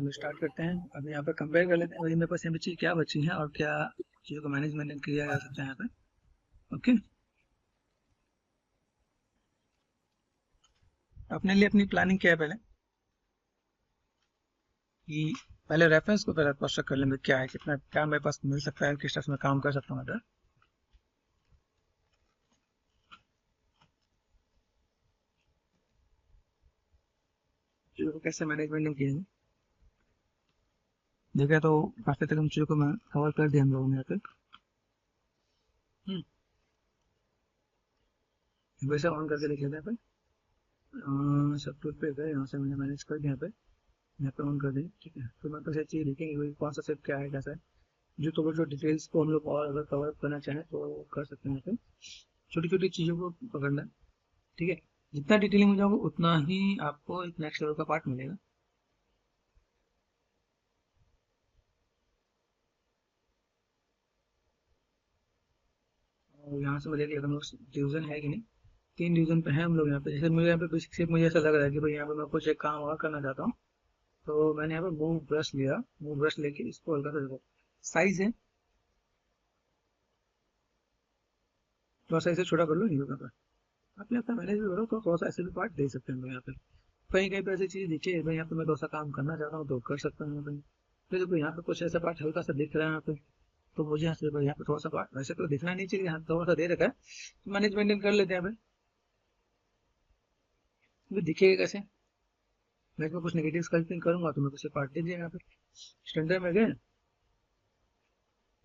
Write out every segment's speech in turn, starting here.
हम स्टार्ट करते हैं। अब यहाँ पे कंपेयर कर लेते हैं भाई मेरे पास यहाँ पे चीज़ क्या बची है और क्या चीज़ों को मैनेजमेंट किया जा सकता है यहाँ पे। ओके, अपने लिए अपनी प्लानिंग क्या है पहले कि पहले रेफरेंस को पहले क्रॉस चेक कर लेंगे क्या है, कितना क्या मेरे पास मिल सकता है, किस तरह से मैं काम कर सकता हूँ अगर चीज़ों को कैसे मैनेजमेंट किया है। देखा तो काफी तक हम चीज़ों को कवर कर दिया हम लोगों ने यहाँ पे। वैसे ऑन करके देख लेते हैं यहाँ पे। सब टूल पे गए, यहाँ से मैंने मैनेज कर दिया यहाँ पे ऑन कर दें। ठीक है, तो मैं तो चीज़ देखेंगे भाई कौन सा सेट क्या है कैसा है, जो तो जो डिटेल्स को हम लोग और अगर कवर करना चाहें तो कर सकते हैं यहाँ पे। छोटी छोटी चीज़ों को पकड़ना है। ठीक है, जितना डिटेलिंग हो जाओगे उतना ही आपको एक नेक्स्ट लेवल का पार्ट मिलेगा। और यहाँ से मुझे हम लोग डिवीजन है कि नहीं, 3 डिवीजन पे है हम लोग यहाँ पे। जैसे मुझे यहाँ पे बेसिक से मुझे ऐसा लग रहा है कि भाई यहाँ पे मैं कुछ एक काम और करना चाहता हूँ, तो मैंने यहाँ पे मूव ब्रश लिया। मूव ब्रश लेके इसको हल्का सा देखो, साइज है थोड़ा सा, इसे छोटा कर लो नहीं होगा। आप यहाँ पे मैनेज भी करो तो थोड़ा सा ऐसे भी पार्ट दे सकते हैं हम लोग यहाँ पे। कहीं कहीं पे ऐसी चीज दिखे भाई यहाँ पे मैं थोड़ा सा काम करना चाहता हूँ तो कर सकता हूँ यहाँ पे। फिर देखो यहाँ पे कुछ ऐसा पार्ट हल्का सा दिख रहा है यहाँ पे, तो मुझे यहाँ से भाई यहाँ पे थोड़ा सा पार्ट वैसे तो दिखना नहीं चाहिए, यहाँ थोड़ा सा दे रखा है तो मैनेज मेंटेन कर लेते हैं यहाँ पे। दिखेगा कैसे, मैं इसमें कुछ नेगेटिव स्कल्पिंग करूंगा तो मेरे को पार्ट दे दिया यहाँ पे। स्टैंडर्ड में गए,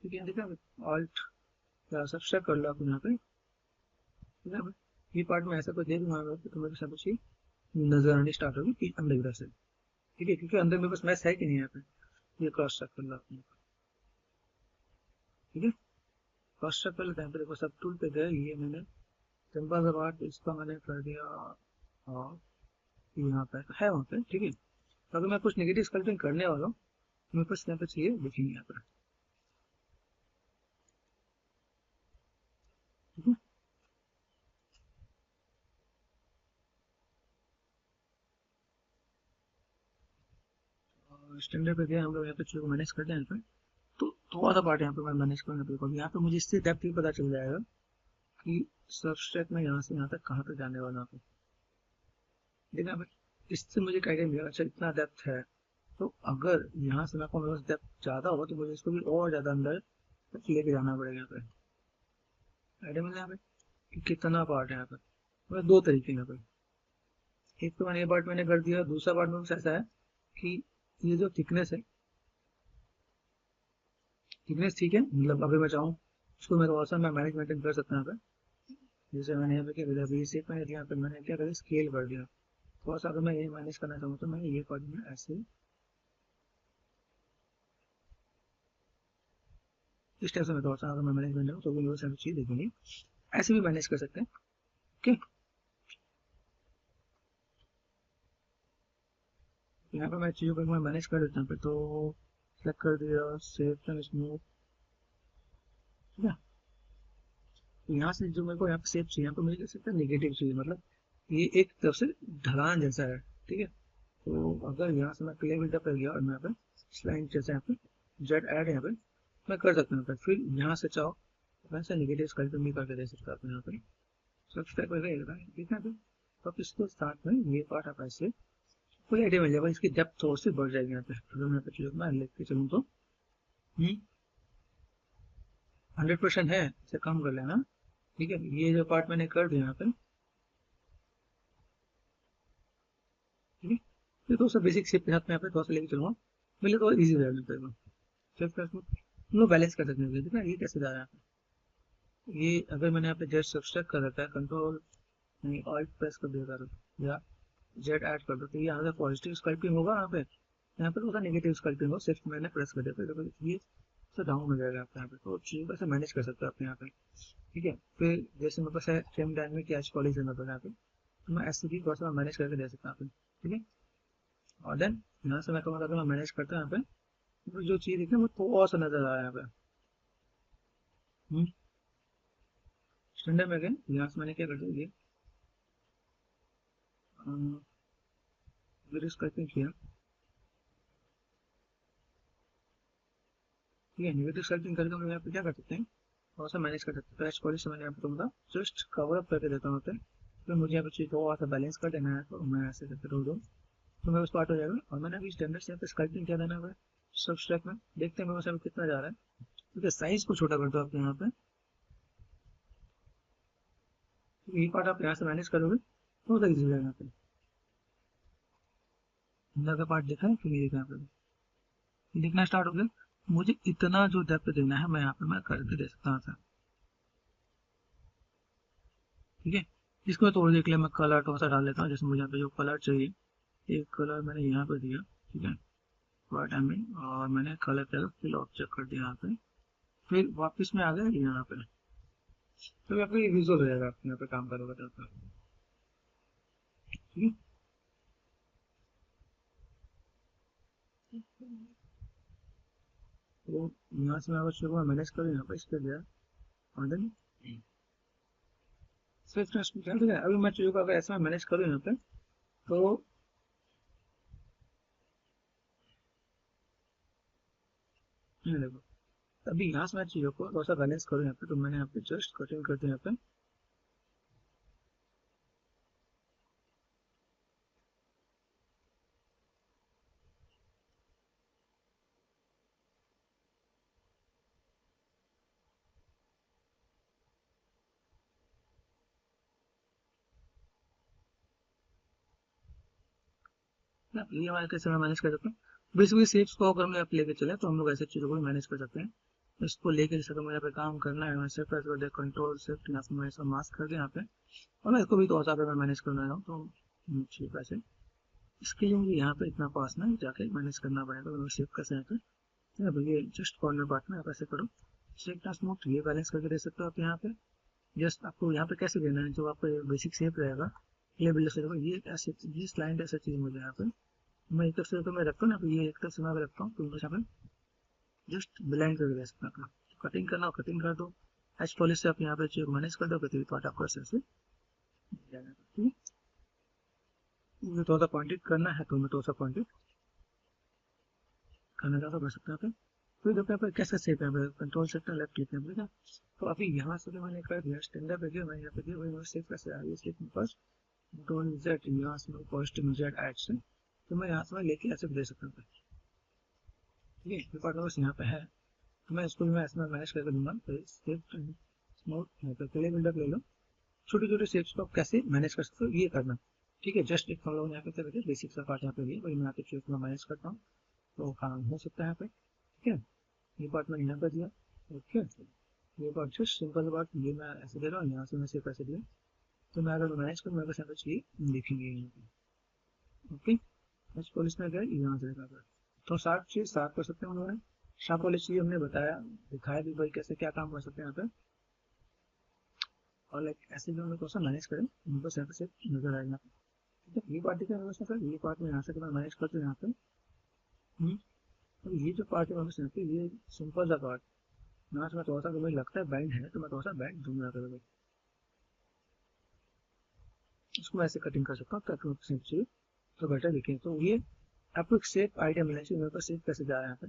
ठीक है, देखा ऑल्ट या सब्सट्रैक्ट कर लो आप यहाँ पे। ठीक है, ये पार्ट में ऐसा कुछ दे दूंगा यहाँ पे, तो मेरे सब कुछ नजर आनी स्टार्ट होगी कि अंदर की तरफ से। ठीक है, क्योंकि अंदर मेरे पास मैच है कि नहीं यहाँ पे, ये क्रॉस चेक कर लो आप। ठीक है, क्रॉस चेक कर लेते हैं। देखो सब टूल पे गए, ये मैंने सिंपल सा पार्ट इसका मैंने कर दिया और यहाँ पे है वहाँ पे। ठीक है, तो अगर मैं कुछ नेगेटिव स्कल्पिंग करने वाला हूँ तो मेरे पास यहाँ पे चाहिए देखेंगे यहाँ पर। ठीक है, और स्टैंडर्ड पे गए हम लोग, यहाँ पे चीज़ों को मैनेज करते हैं यहाँ पे। तो थोड़ा सा पार्ट यहाँ पे मैं मैनेज करना पड़ेगा। यहाँ पे मुझे इससे डेप्थ भी पता चल जाएगा कि सबस्ट्रैक्ट में यहाँ से यहाँ तक कहाँ तक जाने वाला है। देखा भाई, इससे मुझे एक आइडिया मिला, अच्छा इतना डेप्थ है, तो अगर यहाँ से मेरे को मेरे पास डेप्थ ज़्यादा होगा तो मुझे इसको भी और ज़्यादा अंदर तक लेके जाना पड़ेगा यहाँ पे। आइडिया मिला यहाँ पे कि कितना पार्ट है यहाँ पे। मतलब दो तरीके हैं यहाँ पे, एक तो मैंने ये पार्ट मैंने कर दिया, दूसरा पार्ट में कुछ ऐसा है कि ये जो थिकनेस है, थिकनेस ठीक है, मतलब अगर मैं चाहूँ उसको मैं थोड़ा सा मैं मैनेज मेंटेन कर सकता हूँ यहाँ पे। जैसे मैंने यहाँ पे क्या कर दिया, बेसिक में यहाँ पे मैंने क्या कर स्केल कर दिया थोड़ा सा। अगर मैं ये मैनेज करना चाहूँ तो मैं ये पार्ट में ऐसे इस टाइप से मैं थोड़ा सा अगर मैं मैनेज करना चाहूँ तो भी वो सारी चीज़ देखेंगे, ऐसे भी मैनेज कर सकते हैं। ओके, यहाँ पे मैं चीज़ों को मैं मैनेज कर देता हूँ पे, तो सेलेक्ट कर दिया सेफ एंड स्मूथ। ठीक है, तो यहाँ से जो मेरे को यहाँ पे सेफ चाहिए, यहाँ पे मुझे कह सकते हैं नेगेटिव चाहिए, मतलब ये एक तरफ से ढलान जैसा है। ठीक है, तो अगर यहाँ से मैं प्ले बिल्डर पर गया और मैं यहाँ पे स्लाइन जैसे यहाँ पे जेट ऐड यहाँ पे मैं कर सकता हूँ। फिर यहाँ से चाहो वैसे नेगेटिव स्कल्प भी करके दे सकता हूँ यहाँ पे। सब्सक्राइब कर रहेगा ठीक है। तो आप इसको साथ में ये पार्ट आप ऐसे कोई आइडिया मिल जाएगा, इसकी डेप्थ थोड़ी सी बढ़ जाएगी यहाँ पे। अगर मैं यहाँ पे चीज़ों को मैं लेके चलूँ तो 100% है, इसे कम कर लेना। ठीक है, ये जो पार्ट मैंने कर दिया यहाँ पे। ठीक है, ये तो सब बेसिक शेप के साथ में यहाँ पे थोड़ा सा लेके चलूँगा, मेरे लिए तो ईजी रहेगा। फिर हम लोग बैलेंस कर सकते हैं। देखना ये कैसे जा रहा है, ये अगर मैंने यहाँ पे जेट सब्सट्रैक्ट कर रखा है, कंट्रोल नहीं ऑल्ट प्रेस कर दिया करो या जेट ऐड कर दो, तो यहाँ से पॉजिटिव स्कल्पिंग होगा यहाँ पे थोड़ा नेगेटिव स्कल्पिंग हो, सिर्फ मैंने प्रेस कर दिया तो ये तो डाउन हो जाएगा आपका यहाँ पे। तो चीज़ों को ऐसे मैनेज कर सकते हो आप यहाँ पे। ठीक है, फिर जैसे मेरे पास है सेम डायनेमिक एच पॉलिश है मेरे पास यहाँ पे, तो मैं ऐसे भी थोड़ा सा मैनेज करके दे सकता हूँ यहाँ पे। ठीक है, और देन यहाँ से मैं कहूँगा अगर मैं मैनेज करता हूँ यहाँ पे, तो जो चीज़ दिखना वो थोड़ा सा नजर आ रहा है यहाँ पे। स्टैंडर्ड में गए, यहाँ से मैंने क्या कर दिया, ये स्कल्पिंग किया। ठीक है, नेगेटिव स्कल्पटिंग करके हम लोग यहाँ पे क्या कर सकते हैं, थोड़ा सा मैनेज कर सकते हैं। तो एच पॉलिश से मैंने यहाँ पे तुमको जस्ट कवर अप करके देता हूँ। फिर मुझे यहाँ पे चीज थोड़ा सा बैलेंस कर देना है, तो मैं ऐसे करके रोक दूँ तो मेरे पास पार्ट हो जाएगा। और मैंने अभी स्टैंडर्ड से यहाँ पे स्कल्पटिंग क्या देना है सब्सट्रैक्ट में, देखते हैं मेरे पास यहाँ पे कितना जा रहा है। ठीक है, साइज को छोटा कर दो आप यहाँ पे, ये पार्ट आप यहाँ से मैनेज करोगे तो बहुत ईजी हो जाएगा। यहाँ पे अंदर का पार्ट देखा है, फिर ये यहाँ पे दिखना स्टार्ट हो गया। मुझे इतना जो डेप्थ देना है मैं यहाँ पे मैं करके दे सकता हूँ। ठीक है, इसको मैं तोड़ देख लिया, मैं कलर थोड़ा सा डाल लेता हूँ। जैसे मुझे यहाँ पे जो कलर चाहिए, एक कलर मैंने यहाँ पे दिया। ठीक है, वाइट एंड में, और मैंने कलर का फिल ऑब्जेक्ट कर दिया यहाँ पे। फिर वापस में आ गया यहाँ पे, तो यहाँ पे विजुअल हो जाएगा, आप यहाँ पे काम करोगे तो। ठीक है, तो यहाँ से मैं बच्चों को मैनेज करूँ, यहाँ पे इस पे गया और देन स्विच ठीक है। अभी मैं चीज़ों को अगर ऐसा मैनेज करूँ यहाँ पे, तो ये देखो, अभी यहाँ से मैं चीज़ों को थोड़ा सा बैलेंस करूँ यहाँ पे, तो मैंने यहाँ पे जस्ट कटिंग कर दिया यहाँ पे। ये हमारे कैसे मैं मैनेज कर सकता हूँ। बेसिकली शेप्स को अगर हम लेके चले तो हम लोग ऐसे चीज़ों को भी मैनेज कर सकते हैं। इसको लेके जैसे अगर मुझे यहाँ पे काम करना है, मैं सिर्फ प्रेस कर दिया कंट्रोल शिफ्ट, यहाँ से मैं इसको मास्क कर दिया यहाँ पे, और मैं इसको भी तो अगर मैं मैनेज करना है तो ठीक है। ऐसे इसके लिए मुझे यहाँ पे इतना पास ना जाके मैनेज करना पड़ेगा। तो शेप कैसे यहाँ पे ये जस्ट कॉर्नर पार्ट में आप ऐसे करो, शेप का स्मूथ ये बैलेंस करके दे सकते हो आप यहाँ पे। जस्ट आपको यहाँ पे कैसे देना है, जो आपका बेसिक शेप रहेगा ये बिल्ड से ये ऐसे ये स्लाइड ऐसा चीज मुझे यहाँ पे, मैं एक तरफ से तो मैं रखता हूँ ना, ये एक तरफ से मैं रखता हूँ, तो मुझे यहाँ पे जस्ट ब्लेंड करके दे सकते हैं। कटिंग करना हो कटिंग कर दो, एच पॉलिश से आप यहाँ पे चीज मैनेज कर दो, तो पार्ट आपको ऐसे मुझे थोड़ा सा पॉइंटेड करना है तो मैं थोड़ा सा पॉइंटेड करना चाहता कर सकते हैं। फिर देखो यहाँ पे कैसे सेप है, कंट्रोल सेक्टर लेफ्ट क्लिक है, ठीक है। तो अभी यहाँ से तो मैंने कर दिया स्टैंडर्ड पे, मैं यहाँ पे दिया वही सेप कैसे आ रही है, स्लिप में फर्स्ट कंट्रोल जेड, यहाँ से मैं पॉजिटिव जेड ऐड से, तो मैं यहाँ से मैं लेके ऐसे दे सकता हूँ। ठीक है, ये पार्ट बस यहाँ पे है, तो मैं इसको भी मैं ऐसे मैनेज करके दूंगा। तो सेप स्मूथ यहाँ पे क्ले बिल्डअप ले लो, छोटे छोटे शेप्स को आप कैसे मैनेज कर सकते हो ये करना। ठीक है, जस्ट एक हम लोग यहाँ पे करके बेसिक सा पार्ट यहाँ पे दिया, वही मैं यहाँ पे शेप में मैनेज करता हूँ, तो काम हो सकता है यहाँ पे। ठीक है, ये पार्ट मैंने यहाँ पे दिया। ओके, ये पार्ट जस्ट सिंपल पार्ट ये मैं ऐसे दे रहा हूँ, यहाँ से मैं सिर्फ ऐसे दिया, तो मैं अगर मैनेज करूँ मेरे पास यहाँ पे चाहिए लिखेंगे यहाँ पे। ओके, नेक्स्ट पुलिस में गए यहाँ से देखा, तो शार्प चीज शार्प कर सकते हैं उन्होंने, शार्प वाली चीज हमने बताया दिखाया भी भाई कैसे क्या काम कर सकते हैं यहाँ पे। और लाइक ऐसे भी हम लोग थोड़ा मैनेज करें, उनको यहाँ पे सिर्फ नजर आएगा। ठीक है, ये पार्ट दिखा है सर, ये पार्ट में यहाँ से मैं मैनेज करते हैं यहाँ पे। तो ये जो पार्ट है यहाँ पे ये सिंपल सा पार्ट, यहाँ से मैं थोड़ा सा मुझे लगता है बैंड है, तो मैं थोड़ा सा बैंड दूंगा करोगे, इसको मैं ऐसे कटिंग कर सकता हूँ ताकि मुझे चाहिए तो बेटर दिखे। तो ये आपको एक शेप आइडिया मिलना चाहिए, मेरे पास शेप कैसे जा रहा है यहाँ पे,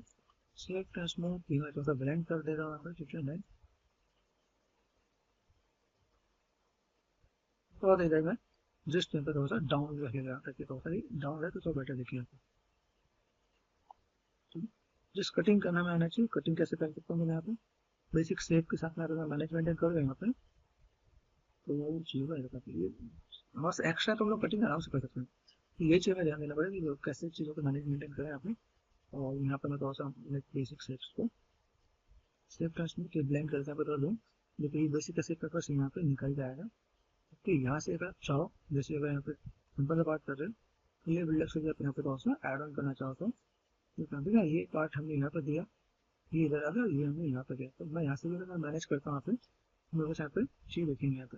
शेप का स्मूथ मैं थोड़ा सा ब्लेंड कर दे रहा हूँ यहाँ पे। ठीक है, मैं थोड़ा इधर में जस्ट यहाँ पे थोड़ा सा डाउन रखेगा ताकि थोड़ा सा डाउन रहे तो थोड़ा बेटर दिखे यहाँ पे। जिस कटिंग करना में आना चाहिए, कटिंग कैसे कर सकता हूँ मैं यहाँ पे बेसिक शेप के साथ में अगर मैं मैनेज मेंटेन कर यहाँ पे, तो वो चीज़ रहेगा ये बस एक्स्ट्रा तो हम लोग कटिंग आराम से कर सकते हैं। ये चीज़ में ध्यान देना पड़ेगा कि कैसे चीज़ों को मैनेज मेंटेन करें आपने। और यहाँ पे मैं थोड़ा सा बेसिक शेप्स को शेप ट्रांसमिट के ब्लेंड करके बता दूँ, जो कि बेसिक का शेप पेपर से यहाँ पे निकल जाएगा। तो यहाँ से अगर चाहो, जैसे अगर यहाँ पे सिंपल से बात कर रहे हो, तो ये बिल्डअप से आप यहाँ पे थोड़ा सा ऐड ऑन करना चाहो तो ठीक है, ये पार्ट हमने यहाँ पे दिया, ये इधर आ गया, ये हमने यहाँ पे दिया, तो मैं यहाँ से भी अगर मैनेज करता हूँ यहाँ पे मेरे पास यहाँ पे चीज देखेंगे यहाँ पे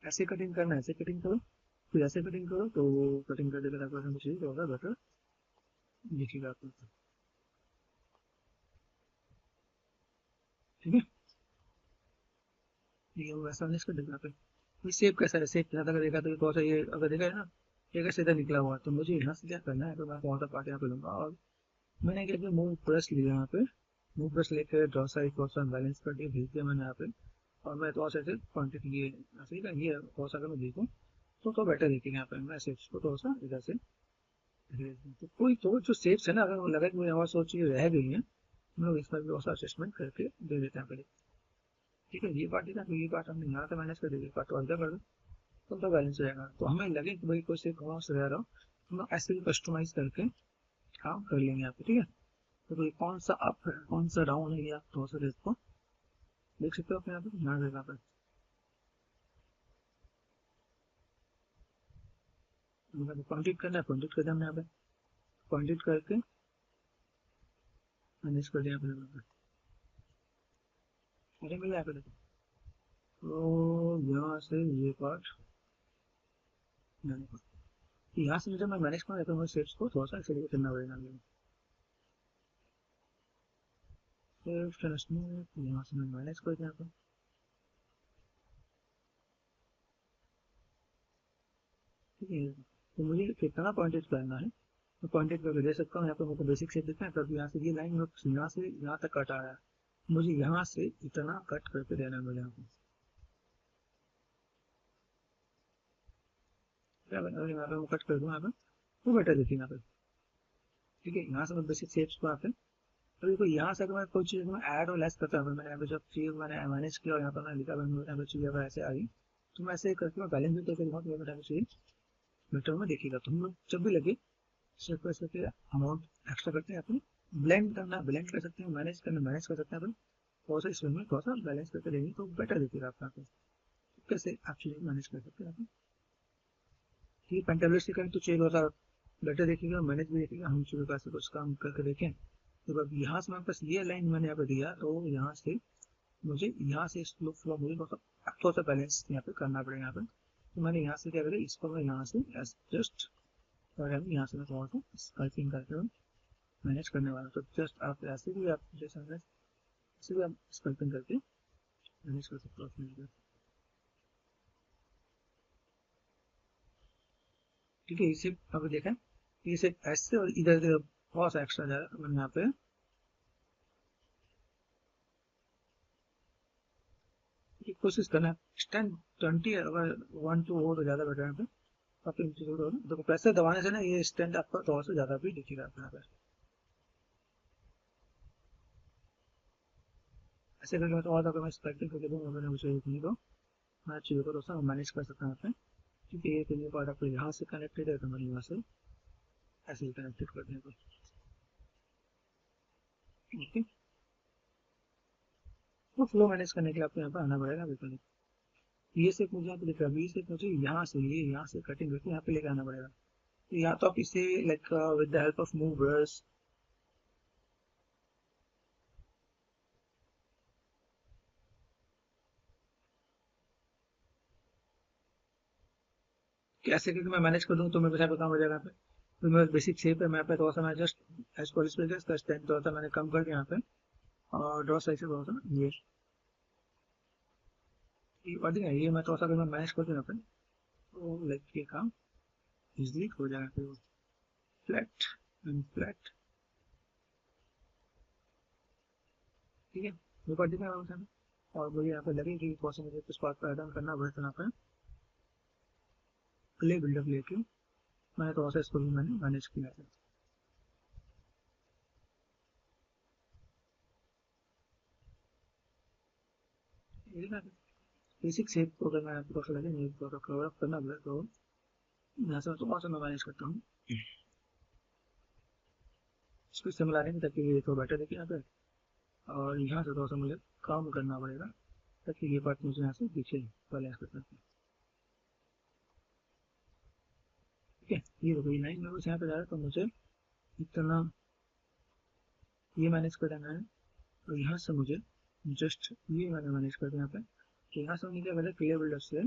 ऐसे कटिंग करना है, ऐसे कटिंग करो, फिर ऐसे कटिंग करो, तो कटिंग करने के बाद मुझे चाहिए होगा बेटर दिखेगा आपको। ठीक है, ये वैसा मैनेज कर देगा पे। ये शेप कैसा है, शेप ज्यादा का देखा तो थोड़ा सा ये अगर देखा है ना, ये अगर सीधा निकला हुआ है तो मुझे यहाँ से क्या करना है, तो मैं थोड़ा सा पार्ट यहाँ पे लूंगा और मैंने क्या किया, मूव ब्रश लिया यहाँ पे, मूव ब्रश लेकर ड्रॉ साइज बहुत सा बैलेंस करके भेज दिया मैंने यहाँ पे। और मैं थोड़ा सा ऐसे क्वान्टिटी ये ऐसे ही ये थोड़ा सा अगर मैं देखूँ तो बेटर दिखेगा यहाँ पे। मैं शेप्स को थोड़ा सा इधर से तो कोई तो जो शेप्स है ना, अगर लगा कि मुझे और सोच ये रह गई है, हम लोग इसमें भी और एडजस्टमेंट करके दे देते हैं पहले। ठीक है, ये पार्ट है ना, तो ये पार्ट हमने यहाँ से मैनेज कर दिया, पार्ट और इधर कर दो तो बैलेंस हो जाएगा। तो हमें लगे कि भाई कोई से क्रॉस रह रहा हो, हम लोग ऐसे भी कस्टमाइज करके काम कर लेंगे यहाँ पे। ठीक है, तो कोई कौन सा अप है कौन सा डाउन है, ये आप थोड़ा सा इसको देख सकते हो अपने यहाँ पे, ध्यान रहेगा पे। पॉइंटेड करना है, पॉइंटेड कर दिया हमने यहाँ पे, पॉइंटेड करके मैनेज कर दिया अपने। अरे मिल जाएगा देखो। तो यहाँ से ये पार्ट यहाँ से जब मैं मैनेज कर रहा तो मुझे शेप्स को थोड़ा सा एक्सेलरेट करना पड़ेगा। यहाँ से मैं मैनेज कर दिया। ठीक है, तो मुझे कितना पॉइंटेज करना है, तो पॉइंटेड करके दे सकता हूँ। यहाँ पे मुझे बेसिक शेप देते हैं, तब यहाँ से ये लाइन यहाँ से यहाँ तक कट आ रहा है, मुझे यहाँ से इतना कट करके देना है मुझे यहाँ पे। अगर यहाँ पे मैं कट कर दूँ यहाँ पे तो बेटर दिखेगा यहाँ पे। ठीक है, यहाँ से मैं बेसिक शेप्स को यहाँ पे, तो देखो यहाँ से अगर मैं कोई चीज़ में ऐड और लेस करता हूँ, मैंने यहाँ पे जब चीज़ मैंने मैनेज किया और यहाँ पर मैंने लिखा यहाँ पे चीज़ अगर ऐसे आ गई तो मैं ऐसे करके मैं बैलेंस भी करके दिखाऊँ तो चीज़ बेटर में दिखेगा। तो हम लोग जब भी लगे सिर्फ ऐसे अमाउंट एक्स्ट्रा करते हैं अपनी, ब्लेंड करना ब्लेंड कर सकते हैं, मैनेज करना मैनेज कर सकते हैं अपन, थोड़ा सा इसमें थोड़ा सा बैलेंस करके देंगे तो बेटर दिखेगा आपका। कैसे आप चीज़ें मैनेज कर सकते हैं आप। ये पेंटाब्लिस करें तो चेंज होता बेटर देखेगा, मैनेज भी देखेगा। हम चीज़ों का ऐसे कुछ काम करके देखें तो अब यहाँ से मेरे पास ये लाइन मैंने यहाँ पे दिया, तो यहाँ से मुझे यहाँ से इस फ्लो मुझे थोड़ा सा बैलेंस यहाँ पे करना पड़ेगा यहाँ पे। तो मैंने यहाँ से क्या करें, इसको मैं यहाँ से जस्ट और हम यहाँ से मैं थोड़ा सा स्कल्पिंग करके मैनेज करने वाला। तो जस्ट आप ऐसे भी आप जैसे ऐसे भी आप स्कल्पिंग करके मैनेज कर सकते हो अपने। ठीक है, इसे अब देखा ये सिर्फ ऐसे और इधर इधर बहुत सा एक्स्ट्रा जा रहा है। मैंने यहाँ पे ये कोशिश करना है स्टैंड 20, अगर 1 2 हो तो ज़्यादा बेटर है यहाँ पे। आप इन चीज़ों को देखो प्रेशर दबाने से ना ये स्टैंड आपका थोड़ा सा ज़्यादा भी दिखेगा अपने यहाँ पे। ऐसे करके मैं तो और अगर मैं स्पेक्टिंग करके दूँ अगर मुझे नहीं तो मैं चीज़ों को थोड़ा सा मैनेज कर सकता हूँ यहाँ पे। क्योंकि ये तो पार्ट आपको यहाँ से कनेक्टेड है तो मैं यहाँ से ऐसे ही कनेक्टेड कर देंगे। ओके, तो फ्लो मैनेज करने के लिए आपको यहाँ पे आना पड़ेगा बिल्कुल। ये सिर्फ मुझे यहाँ पे दिख रहा है, ये सिर्फ मुझे यहाँ से ये यहाँ से कटिंग करके यहाँ पे लेके आना पड़ेगा। तो या तो आप इसे like with the help of move brush कैसे करके मैं मैनेज कर दूँ तो मेरे को यहाँ पे काम हो जाएगा यहाँ पे। तो मेरा बेसिक शेप है, मैं पे थोड़ा सा मैं जस्ट एज पर डिस्प्ले इसका स्टैंड थोड़ा सा मैंने कम करके यहाँ पे और ड्रॉ साइज से थोड़ा सा ये बढ़ गया। ये मैं थोड़ा सा अगर मैं मैनेज कर दूँ यहाँ पे तो लाइक ये काम इजिली हो जाएगा। फिर फ्लैट एंड फ्लैट। ठीक है, ये बढ़ दिखा है और मुझे यहाँ पे लगे कि थोड़ा सा मुझे कुछ पार्ट पर ऐड ऑन करना पड़े तो यहाँ पे क्ले बिल्डअप लेके मैंने थोड़ा सा इसको भी मैंने मैनेज किया था। बेसिक शेप को अगर मैं आपको थोड़ा लगे नहीं तो कवर अप करना पड़े तो यहाँ से थोड़ा सा मैं मैनेज करता हूँ इसको इससे मिला देंगे ताकि ये थोड़ा बेटर दिखे यहाँ पे। और यहाँ से थोड़ा सा मुझे काम करना पड़ेगा ताकि ये पार्ट मुझे यहाँ से पीछे बैलेंस कर सके। ठीक है, ये देखो ये लाइन में बस यहाँ पे जा रहा है तो मुझे इतना ये मैनेज कर देना है। और यहाँ से मुझे जस्ट ये मैंने मैनेज कर दिया यहाँ पे। तो यहाँ से मुझे क्या करना है, क्लियर बिल्डर से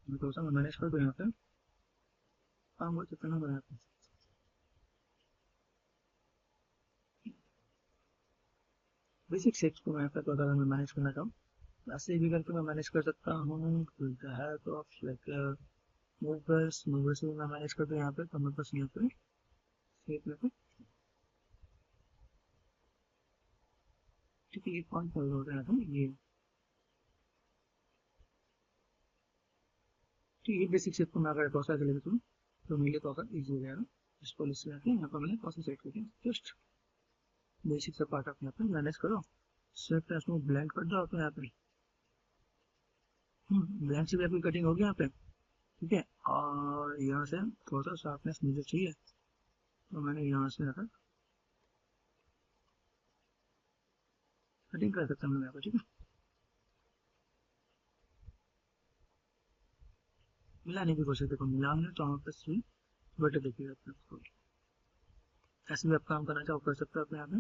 मैं थोड़ा सा मैनेज कर दूँ यहाँ पे, काम बहुत इतना बना है। बेसिक शेप्स को मैं यहाँ पे तो अगर मैं मैनेज करना चाहूँ ऐसे भी करके मैं मैनेज कर सकता हूँ with the help of like movers भी मैं मैनेज कर दूँ यहाँ पे, तो मेरे पास यहाँ पे शेप में पे ठीक है। ये कौन सा हो रहा था ये, ठीक है। बेसिक शेप को मैं अगर प्रोसेस लेके चलूँ तो मेरे लिए तो इजी हो जाएगा। इस पॉलिसी आके यहाँ पर मैंने प्रोसेस सेट कर दिया। जस्ट बेसिक से पार्ट आप यहाँ पे मैनेज करो, शेप उसमें ब्लेंड कर दो आप यहाँ पे। ब्लेंड से भी आपकी कटिंग होगी यहाँ पे, ठीक है। और यहाँ से थोड़ा सा शार्पनेस मुझे चाहिए, तो मैंने यहाँ से यहाँ कटिंग कर सकता हूँ यहाँ पे, ठीक है। मिलाने की कोशिश देखो, मिलाऊंगे तो हमारे पास बटर देखिएगा आपको। ऐसे भी आप काम करना चाहो कर सकते हो अपने यहाँ पे।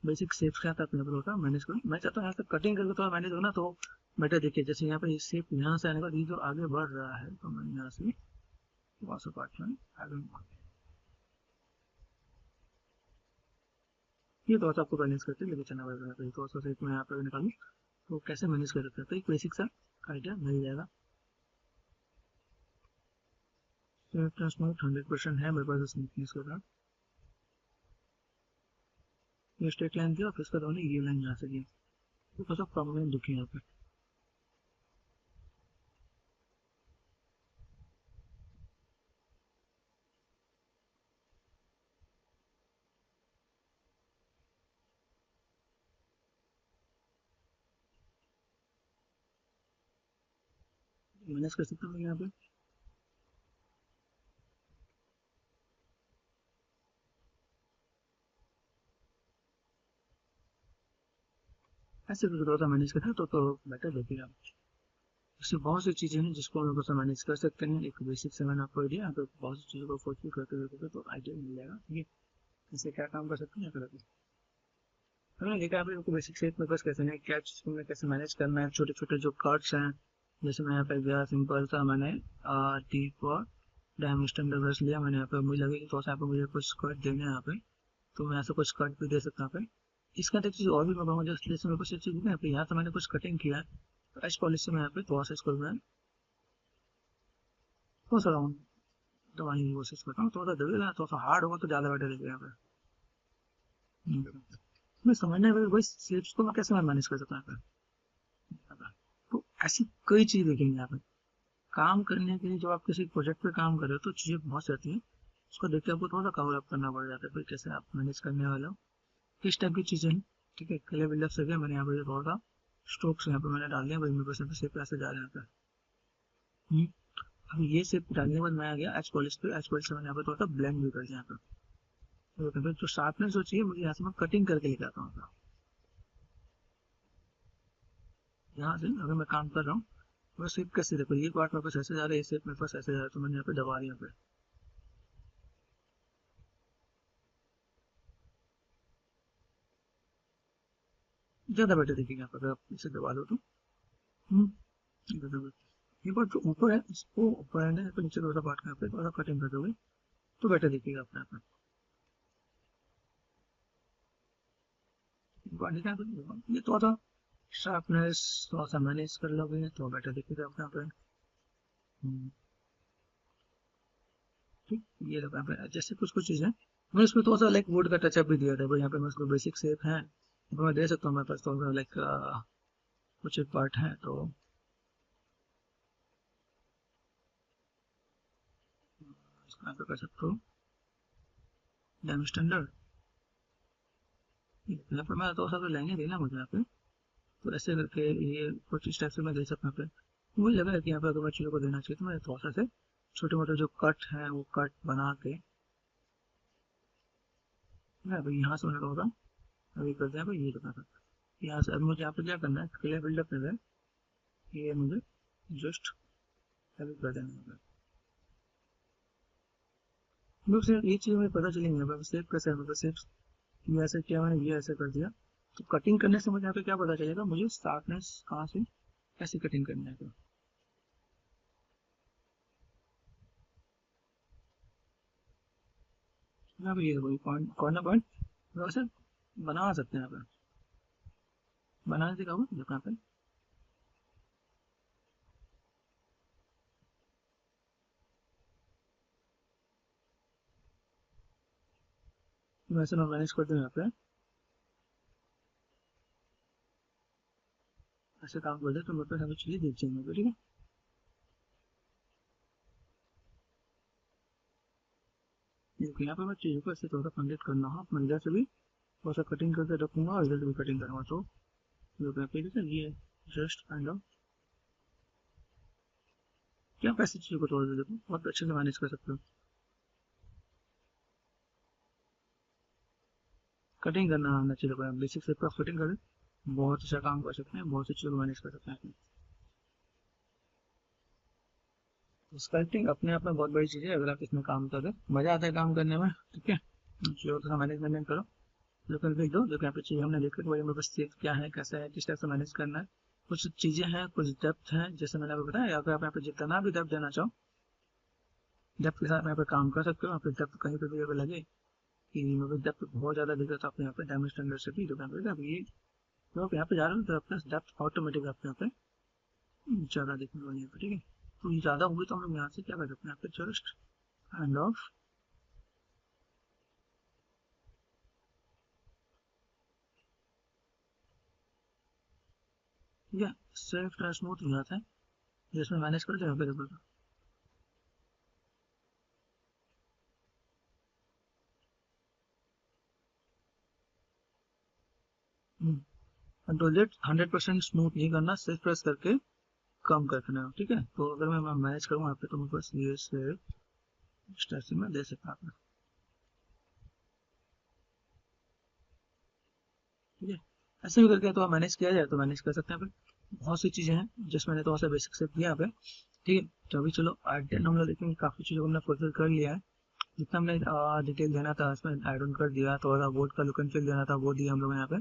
बेसिक शेप के साथ आप यहाँ पर होता मैनेज करो। मैं चाहता हूँ यहाँ से कटिंग करके थोड़ा मैनेज हो ना, तो बेटर देखिए। जैसे यहाँ पे शेप यहाँ से आने का ये जो आगे बढ़ रहा है, तो मैं यहाँ से थोड़ा सा पार्ट में आगे, ये थोड़ा सा आपको मैनेज करके लेके चलना पड़ेगा। तो थोड़ा सा शेप में यहाँ पे निकालूँ तो कैसे मैनेज कर सकते हैं, तो एक बेसिक सा आइडिया मिल जाएगा। स्मूथ 100% है मेरे पास स्मूथनेस के साथ। ये स्ट्रेट लाइन दिया, फिर इसका दोनों ये लाइन यहाँ से दिया, तो थोड़ा सा प्रॉब्लम दुखी यहाँ पे। मैनेज कर सकता हूँ यहाँ पे। ऐसे भी थोड़ा सा मैनेज करना तो बेटर लगेगा। इससे बहुत सी चीज़ें हैं जिसको हम लोग मैनेज कर सकते हैं। एक बेसिक से मैंने आपको आइडिया, यहाँ पे बहुत सी चीज़ों को फुलफिल करते हुए तो आइडिया मिल जाएगा, ठीक है। इससे क्या काम कर सकते हैं यहाँ पे। हमने देखा है आपको बेसिक शेप में बस कैसे नहीं, क्या चीज़ को मैं कैसे मैनेज करना है। छोटे छोटे जो कट्स हैं, जैसे मैं यहाँ पे गया सिंपल सा मैंने टीप और डायमेंशन ब्रश लिया मैंने। यहाँ पे मुझे लगे कि थोड़ा सा यहाँ पे मुझे कुछ कट देना है यहाँ पे, तो मैं ऐसा कुछ कट भी दे सकता हूँ यहाँ पे। इसका एक चीज़ और भी मैं कहूँगा, जैसे मेरे पास एक चीज़ है यहाँ से मैंने कुछ कटिंग किया है, तो एच पॉलिश से मैं यहाँ पे थोड़ा सा इसको मैं थोड़ा सा राउंड दबाने की कोशिश करता हूँ। थोड़ा सा दबेगा, थोड़ा सा हार्ड होगा तो ज़्यादा बेटर लगेगा यहाँ पे। मैं समझना है भाई शेप्स को मैं कैसे मैं मैनेज कर सकता हूँ यहाँ पे। तो ऐसी कई चीज़ देखेंगे यहाँ पे काम करने के लिए। जब आप किसी प्रोजेक्ट पे काम कर रहे हो तो चीज़ें बहुत रहती हैं, उसको देख के आपको थोड़ा सा कवर अप करना पड़ जाता है, फिर कैसे आप मैनेज करने वाले हो, किस टाइप की चीज़ें हैं, ठीक है। कलर बिल्डअप से गया मैंने यहाँ पे थोड़ा सा स्ट्रोक्स यहाँ पे मैंने डाल दिया भाई, मेरे पास शेप ऐसे जा रहे हैं यहाँ पे। अब ये शेप डालने के बाद मैं आ गया एच पॉलिश पे। एच पॉलिश से मैंने यहाँ पे थोड़ा सा ब्लेंड भी कर दिया यहाँ पे, तो जो शार्पनेस जो चाहिए मुझे यहाँ से मैं कटिंग करके लेके आता हूँ। यहाँ से अगर मैं काम कर रहा हूँ, वो शेप कैसे देखो, ये पार्ट मेरे पास ऐसे जा रहा है, ये शेप मेरे पास ऐसे जा रहा है, तो मैंने यहाँ पे दबा दिया। यहाँ पे ज़्यादा बेटर दिखेगा यहाँ पर अगर आप इसे दबा दो तो। हम्म, ये बात जो ऊपर है इसको ऊपर है तो नीचे थोड़ा पार्ट यहाँ पे थोड़ा कटिंग कर दोगे तो बेटर दिखेगा अपने आप में। ये थोड़ा सा शार्पनेस थोड़ा सा मैनेज कर लोगे तो बेटर दिखेगा अपने आप में। ठीक, ये लगा पे जैसे कुछ कुछ चीज़ें मैं इसमें थोड़ा सा लाइक वुड का टचअप भी दिया था भाई। यहाँ पे मैं इसको बेसिक शेप है तो मैं दे सकता हूँ, मेरे पास थोड़ा सा लाइक कुछ एक पार्ट है तो इसको यहाँ पे कर सकते हो डैम स्टैंडर्ड। यहाँ पे मैं थोड़ा सा तो लाइनें देना मुझे यहाँ पे, तो ऐसे करके ये कुछ इस टाइप से मैं दे सकता हूँ। यहाँ पे मुझे लगा है कि यहाँ पे अगर मैं चीज़ों को देना चाहिए तो मैं थोड़ा सा से छोटे मोटे जो कट है वो कट बना के मैं अभी यहाँ से मैंने थोड़ा सा अभी कर दिया भाई। ये करना था यहाँ से। अब मुझे यहाँ पे क्या करना है, क्लियर बिल्डअप में है ये मुझे जस्ट अभी कर देना है। बस यार ये चीज़ मुझे पता चली नहीं है सेव कैसे है, मतलब सेव ये ऐसे किया मैंने, ये ऐसे कर दिया। तो कटिंग करने से मुझे यहाँ पे क्या पता चलेगा, मुझे शार्पनेस कहाँ से कैसे कटिंग करना है। तो यहाँ पे ये वही पॉइंट कॉर्नर पॉइंट वैसे बना सकते हैं यहाँ पे, बनाने से क्या होगा जब यहाँ पे तो वैसे मैं मैनेज कर दूँ यहाँ पे, ऐसे काम कर दे तो मेरे पास यहाँ पे चीज़ें दिख जाएंगे, ठीक है। देखिए यहाँ पे मैं चीज़ों को ऐसे थोड़ा कंप्लीट करना हो, मैं इधर से भी थोड़ा सा कटिंग करके रखूँगा और इधर से भी कटिंग करूँगा, तो जो यहाँ पे ठीक है, ये जस्ट काइंड ऑफ क्या आप ऐसी चीज़ों को तोड़ दे, देखो बहुत अच्छे से मैनेज कर सकते हो। कटिंग करना आना चाहिए, आप बेसिक से कटिंग करें, बहुत अच्छा काम कर सकते हैं, बहुत सी चीज़ों को मैनेज कर सकते हैं। स्कल्पटिंग अपने आप में बहुत बड़ी चीज़ है, अगर आप इसमें काम करें मज़ा आता है काम करने में, ठीक है। चीज़ों का मैनेजमेंट करो, जो कर भी दो, जो यहाँ पे चीज़ें हमने देखा कि भाई मेरे पास सेफ क्या है, कैसा है, किस टाइप से मैनेज करना है। कुछ चीज़ें हैं, कुछ डेप्थ है, जैसे मैंने आपको बताया, अगर आप यहाँ पे जितना भी डेप्थ देना चाहो, डेप्थ के साथ यहाँ पे काम कर सकते हो। यहाँ पे डेप्थ कहीं पे भी अगर लगे कि मेरे को डेप्थ बहुत ज़्यादा दिख रहा, तो आप यहाँ पे डायमेंशन स्टैंडर्ड से भी, तो यहाँ पे ये तो आप यहाँ पे जा रहे हो तो आपका डेप्थ ऑटोमेटिक आपके यहाँ पे ज़्यादा दिखने वाली है, ठीक है। तो ये ज़्यादा होगी तो हम लोग यहाँ से क्या कर सकते हैं, यहाँ पे जस्ट काइंड ऑफ या सेफ स्मूथ हो जाता है, जिसमें मैनेज कर जाएगा बिल्कुल। कंट्रोल जेड 100% स्मूथ नहीं करना, सिर्फ प्रेस करके कम करना है, ठीक है। तो अगर मैं मैनेज करूँ यहाँ पे तो मेरे पास ये सिर्फ इस तरह से मैं दे सकता हूँ, ठीक है। ऐसे भी करके तो आप मैनेज किया जाए तो मैनेज कर सकते हैं। फिर बहुत सी चीज़ें हैं जिसमें मैंने तो ऐसा बेसिक से किया यहाँ पे, ठीक है। तो अभी चलो आर्ट हम लोग देखेंगे, काफ़ी चीज़ों को हमने फुलफिल कर लिया है, जितना हमने डिटेल देना था उसमें ऐड ऑन कर दिया, थोड़ा बोर्ड का लुक एंड फील देना था वो दिया हम लोग यहाँ पे।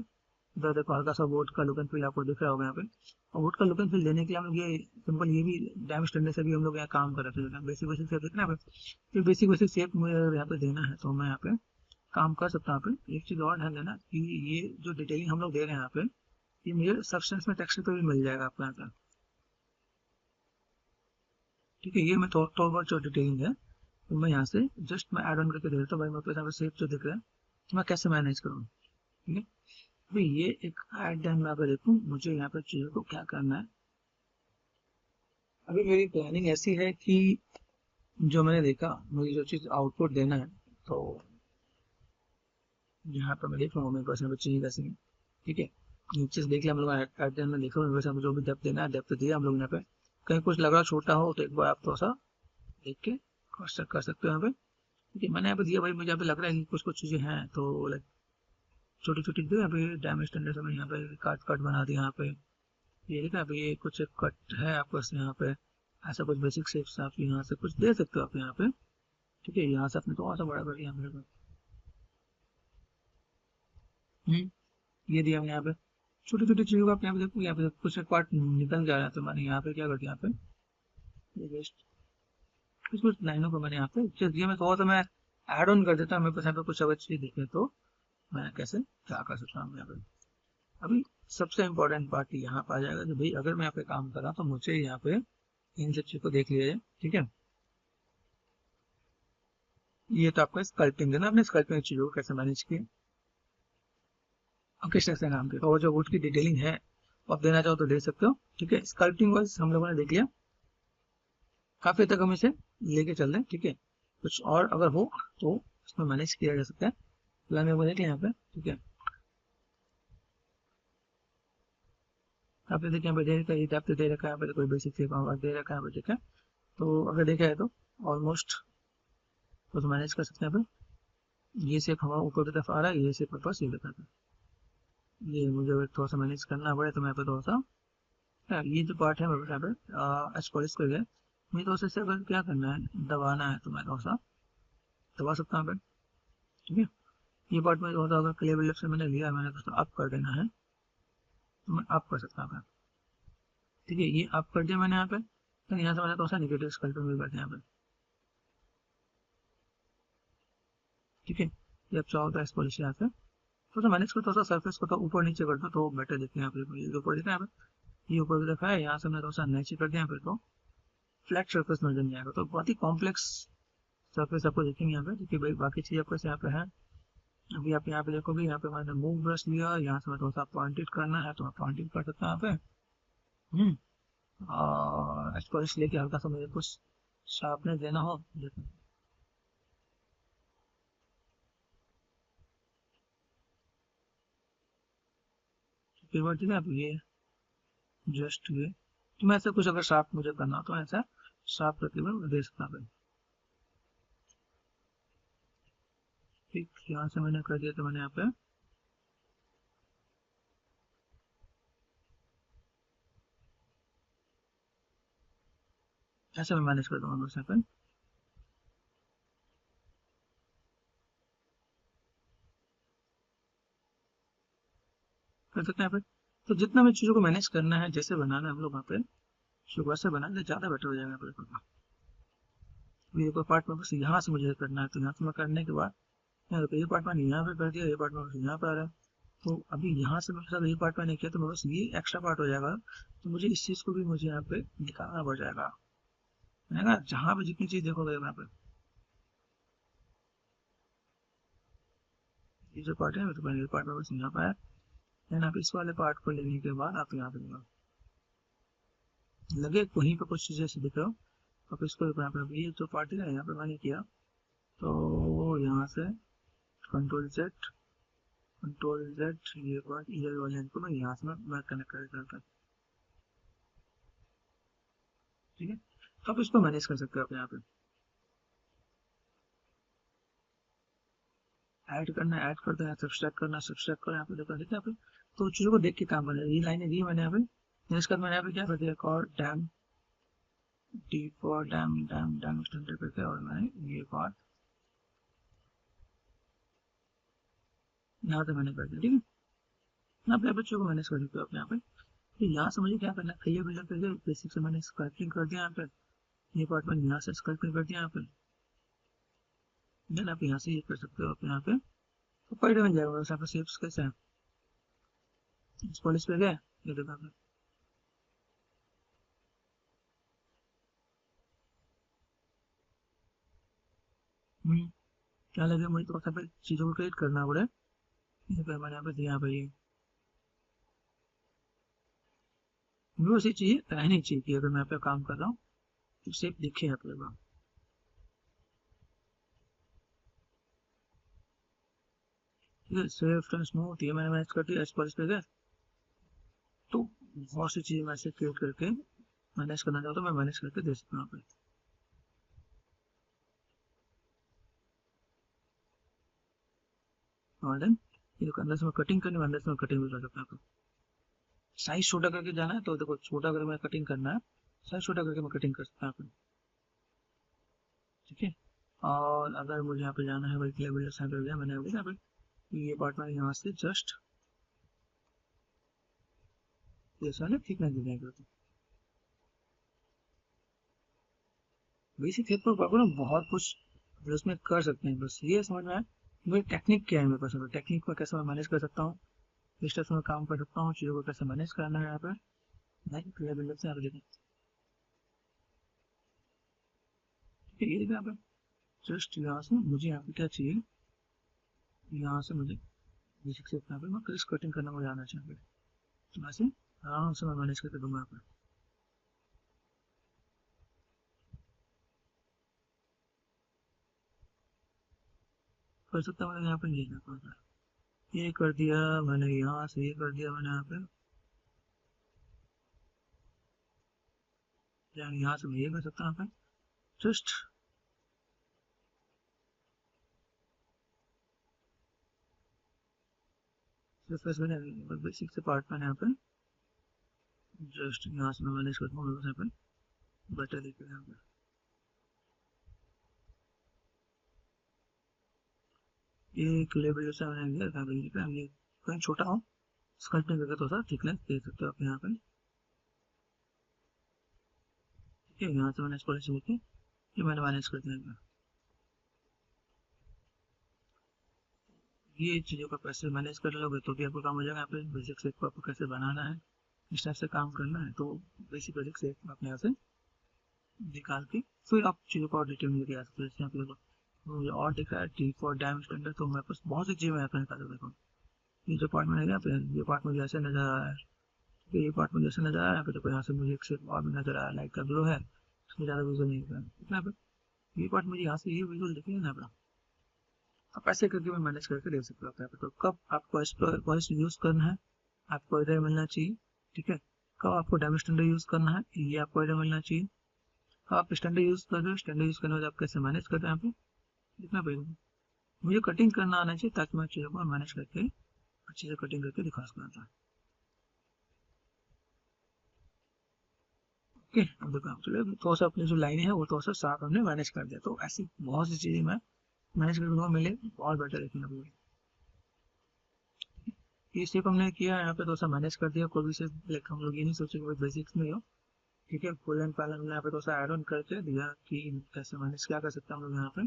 इधर देखो हल्का सा बोर्ड का लुक एंड फील आपको दिख रहा होगा यहाँ पे। और बोर्ड का लुक एंड फील देने के लिए हम लोग ये सिंपल ये भी डैम स्टैंडर्ड से भी हम लोग यहाँ काम कर रहे थे, बेसिक बेसिक शेप देखना है, तो बेसिक बेसिक शेप मुझे यहाँ पे देना है तो मैं यहाँ पे काम कर सकता हूँ। यहाँ पे एक चीज़ और ध्यान देना कि ये जो डिटेलिंग हम लोग दे रहे हैं यहाँ पे, ये मुझे सब्सटेंस में टेक्सचर पे भी मिल जाएगा आपको यहाँ पे, ठीक है। ये मैं थोड़ा बहुत जो डिटेलिंग है तो मैं यहाँ से जस्ट मैं ऐड ऑन करके दे देता हूँ, भाई मेरे पास यहाँ पे शेप जो दिख रहा है तो मैं कैसे मैनेज करूँ, ठीक है। भाई ये एक ऐड डैम में अगर देखूँ मुझे यहाँ पे चीज़ों को क्या करना है, अभी मेरी प्लानिंग ऐसी है कि जो मैंने देखा मुझे जो चीज़ आउटपुट देना है, तो यहाँ पर मैं देख रहा हूँ मेरे पास यहाँ पे चीज़ कैसी है, ठीक है। नीचे से देख लिया हम लोग ऐड डैम में, देखो मेरे पास जो भी डेप्थ देना है डेप्थ दिया हम लोग यहाँ पे। कहीं कुछ लग रहा छोटा हो तो एक बार आप थोड़ा सा देख के कर सकते हो यहाँ पे, ठीक है। मैंने यहाँ पे दिया, भाई मुझे यहाँ पे लग रहा है कि कुछ कुछ चीज़ें हैं तो लाइक छोटी छोटी जो यहाँ पे डैमेज स्टैंडर्ड से मैंने यहाँ पे काट काट बना दिया यहाँ पे। ये देखा अभी ये कुछ कट है आपको यहाँ पे, ऐसा कुछ बेसिक शेप्स आप यहाँ से कुछ दे सकते हो आप यहाँ पे, ठीक है। यहाँ से आपने थोड़ा सा बड़ा कर दिया मेरे को, ये दिया हमने यहाँ पे। छोटी छोटी चीज़ों को आप यहाँ पे देखो, यहाँ पे कुछ एक पार्ट निकल जा रहा है तो मैंने यहाँ पे क्या कर दिया, यहाँ पे जस्ट कुछ कुछ लाइनों को मैंने यहाँ पे जस्ट दिया। मैं थोड़ा सा मैं ऐड ऑन कर देता हूँ, मेरे पास यहाँ पे कुछ अगर चीज़ दिखे तो मैं कैसे क्या कर सकता हूँ यहाँ पे। अभी सबसे इम्पोर्टेंट पार्ट यहाँ पे आ जाएगा कि भाई अगर मैं यहाँ पे काम कर रहा हूँ तो मुझे यहाँ पे इन सब चीज़ को देख लिया जाए, ठीक है। ये तो आपका स्कल्पिंग देना, आपने स्कल्पिंग चीज़ों को कैसे मैनेज किया और किस तरह से काम किया, और जो वुड की डिटेलिंग है वो आप देना चाहो तो दे सकते हो, ठीक है। स्कल्पिंग वाइज हम लोगों ने देख लिया, काफ़ी तक हम इसे लेके चल रहे हैं, ठीक है। कुछ और अगर हो तो इसमें मैनेज किया जा सकता है, फिलहाल मेरे को देख लिया यहाँ पे, ठीक है। आपने देखिए यहाँ पे दे रखा है, ये डेप्थ दे रखा है, यहाँ पे कोई बेसिक से दे रखा है यहाँ पे, ठीक है। तो अगर देखा है तो ऑलमोस्ट तो मैनेज कर सकते हैं। यहाँ पे ये शेप हमारा ऊपर की तरफ आ रहा है, ये शेप मेरे पास ये देखा था, ये मुझे अगर थोड़ा सा मैनेज करना पड़े तो मैं पे थोड़ा सा ये जो पार्ट है मेरे पास यहाँ पे एच पॉलिश कर गया, मुझे थोड़ा सा इसे अगर क्या करना है दबाना है तो मैं थोड़ा सा दबा सकता हूँ, ठीक है। ये पार्ट में थोड़ा सा अगर क्लियर लिप से मैंने लिया, मैंने थोड़ा अप कर देना है तो मैं अप कर सकता हूँ, ठीक है। ये अप कर दिया मैंने यहाँ पे, तो यहाँ से मैंने थोड़ा सा निगेटिव स्कल्प मिल बैठे यहाँ पे, ठीक है। ये अब चाहो तो एच पॉलिश यहाँ से थोड़ा सा मैनेज कर, थोड़ा सा सर्फेस को तो ऊपर नीचे कर दो तो बेटर दिखते हैं यहाँ पे। ये ऊपर दिखा है यहाँ पे, ये ऊपर भी दिखा है, यहाँ से मैं थोड़ा सा नीचे कर दिया फिर तो फ्लैट सर्फेस नजर नहीं आएगा, तो बहुत ही कॉम्प्लेक्स सरफेस आपको देखेंगे यहाँ पे, क्योंकि भाई बाकी चीज़ आपको यहाँ पे है अभी आप यहाँ पे देखोगे, यहाँ पे मैंने मूव ब्रश लिया, यहाँ से मैं थोड़ा सा पॉइंटेड करना है तो मैं पॉइंटेड कर सकता हूँ यहाँ पे। और एक्सपोलिश लेके हल्का सा मुझे कुछ शार्पनेस देना हो, फिर ठीक है। अब ये जस्ट ये, तो मैं ऐसा कुछ अगर शार्प मुझे करना हो तो ऐसा शार्प करके मैं दे सकता हूँ। ठीक, यहाँ से मैंने कर दिया, तो मैंने यहाँ पे ऐसे मैं मैनेज कर दूंगा बस यहाँ पे। कर सकते हैं यहाँ पे। तो जितना भी चीज़ों को मैनेज करना है, जैसे बनाना है हम लोग वहाँ पे शुरुआत से बना ले, ज़्यादा बेटर हो जाएगा यहाँ पे। ये कोई पार्ट में बस यहाँ से मुझे करना है, तो यहाँ से मैं करने के बाद ये पार्ट मैंने यहाँ पे कर दिया, ये पार्ट में यहाँ पे आ रहा है। तो अभी यहाँ से मेरे साथ ये पार्ट मैंने किया, तो मैं बस ये एक्स्ट्रा पार्ट हो जाएगा, तो मुझे इस चीज़ को भी मुझे यहाँ पे निकालना पड़ जाएगा, है ना। जहाँ पे जितनी चीज़ देखोगे यहाँ पे, ये जो पार्ट है, तो मैंने ये पार्ट में बस यहाँ पे आया, देन आप इस वाले पार्ट को लेने के बाद आप यहाँ पे लगे वहीं पे कुछ चीज़ें ऐसे दिख रहे हो, अब इसको यहाँ पे ये जो पार्ट है यहाँ पे मैंने किया, तो यहाँ से कंट्रोल जेड ये पार्ट, ये वाले को मैं यहाँ से मैं कनेक्ट कर देता हूँ। ठीक है, तो आप इसको मैनेज कर सकते हो आप यहाँ पे। ऐड करना है ऐड कर दो, सब्सट्रैक्ट करना सब्सट्रैक्ट करो, यहाँ पे देखो ठीक है। यहाँ पे तो चीज़ों को देख के काम करना है, ये लाइनें दी मैंने यहाँ पे, इसके बाद मैंने यहाँ पे क्या कर दिया, एक और dam, D for dam dam dam extended करके, और मैंने ये पार्ट यहाँ से मैंने कर दिया। ठीक है, यहाँ पे बच्चों को मैनेज कर सकते हो आप यहाँ पे। तो यहाँ से मुझे क्या करना है, क्लियर बिल्डअप करके बेसिक से मैंने स्कल्पटिंग कर दिया यहाँ पे, ये पार्ट मैंने यहाँ से स्कल्पटिंग कर दिया यहाँ पे। देन आप यहाँ से ये कर सकते हो आप यहाँ पे, तो पॉइंट बन जाएगा। बस यहाँ पे शेप्स कैसे है, इस पॉलिश पे गए, ये देखो आपने। क्या लगे मुझे, तो यहाँ पे चीज़ों को क्रिएट करना पड़े, ये पे मैंने यहाँ पे दिया भाई। मुझे वैसी चीज़ रहनी चाहिए कि अगर मैं यहाँ पे काम कर रहा हूँ तो शेप दिखे यहाँ पे। ठीक है, स्विफ्ट एंड स्मूथ ये मैंने मैनेज कर दिया, इस पॉलिश पे गए, तो बहुत सी चीज़ें मैं ऐसे क्रिएट करके मैनेज करना चाहता हूँ, मैं मैनेज करके दे सकता हूँ यहाँ पे। और देन ये देखो, अंदर से मैं कटिंग करनी है, अंदर से मैं कटिंग भी कर सकता हूँ। साइज छोटा करके जाना है तो देखो, छोटा करके मैं कटिंग करना है, साइज छोटा करके मैं कटिंग कर सकता हूँ। ठीक है, और अगर मुझे यहाँ पे जाना है भाई, लेवल यहाँ पे गया मैंने, यहाँ पे ये पार्ट में यहाँ से जस्ट ये सारे ठीक नहीं दिखाएगा। बेसिक हेल्प पर आपको ना बहुत कुछ उसमें कर सकते हैं, बस ये समझ में आए मेरी टेक्निक क्या है, मेरे पास टेक्निक को कैसे मैं मैनेज कर सकता हूँ, किस तरह से मैं काम कर सकता हूँ, चीज़ों को कैसे मैनेज करना है यहाँ पे। नहीं क्लियर बिल्डअप से आप देखें, ठीक है, ये देखिए यहाँ पे जस्ट यहाँ से मुझे यहाँ पे क्या चाहिए, यहाँ से मुझे बेसिक से यहाँ पे मैं क्रिस कटिंग करना मुझे आना चाहिए, तो ऐसे आराम से मैं मैनेज करके दूंगा यहाँ पे। कर सकता हूँ मैंने यहाँ पे, ये कर दिया मैंने, यहाँ से ये कर दिया मैंने यहाँ पे, यहाँ से मैं ये कर सकता हूँ यहाँ पे जस्ट। सरफेस मैंने बेसिक से पार्ट मैंने यहाँ पे जस्ट यहाँ से मैं मैनेज करता हूँ यहाँ पे, बेटर दिखेगा यहाँ पे। ये क्लियर जैसा मैंने लिया था भाई, ये कहीं छोटा हो स्कल्पटिंग करके तो सर थिकनेस दे सकते हो आप यहाँ पे। ठीक है, यहाँ से मैंने इसको ऐसे लेके ये मैंने मैनेज कर दिया। ये चीज़ों को कैसे मैनेज कर लोगे तो भी आपको काम हो जाएगा। यहाँ पे बेसिक शेप को आपको कैसे बनाना है, इस टाइप से काम करना है, तो बेसिक शेप आप यहाँ से निकाल के फिर आप चीज़ों को और डिटेल में लेके आ सकते हो। जैसे आप देखो, मुझे और दिख रहा है टी फॉर डैम स्टैंडर्ड, तो मेरे पास बहुत सी चीज़ें यहाँ पे निकाल देखो। ये जो पार्ट मैंने यहाँ पे, ये पार्ट मुझे ऐसे नजर आ रहा है, तो ये पार्ट मुझे ऐसे नजर आ रहा है यहाँ पे, देखो यहाँ से मुझे एक से और भी नजर आ रहा है, लाइट का ग्लो है, इसमें ज़्यादा विजुअल नहीं दिख रहा है यहाँ पे। ये पार्ट मुझे यहाँ से ये विजुअल दिखेगा ना यहाँ पे, आप ऐसे करके मैं मैनेज करके दे सकता हूँ यहाँ पे। तो कब आपको वॉइस यूज़ करना है, आपको एरर मिलना चाहिए, ठीक है। कब आपको डैम स्टैंडर्ड यूज़ करना है, ये आपको एरर मिलना चाहिए। कब आप स्टैंडर्ड यूज़ कर रहे हो, स्टैंडर्ड यूज़ करने के बाद आप कैसे मैनेज कर रहे हैं यहाँ पे, इतना पड़ेगा। मुझे कटिंग करना आना चाहिए ताकि मैं चीज़ों को मैनेज करके अच्छे से कटिंग करके दिखा सकता। ओके, अब देखो चलो थोड़ा सा अपनी जो लाइनें हैं वो थोड़ा सा साफ हमने मैनेज कर दिया, तो ऐसी बहुत सी चीज़ें मैं मैनेज करके दूंगा, मिले और बेटर देखने को। ये स्टेप हमने किया यहाँ पे, थोड़ा सा मैनेज कर दिया, कोई भी से लाइक हम लोग ये नहीं सोचे कि बेसिक्स में हो, ठीक है। फुल एंड फाइनल हमने यहाँ पे थोड़ा सा ऐड ऑन करके दिया कि कैसे मैनेज क्या कर सकते हैं हम लोग यहाँ पे,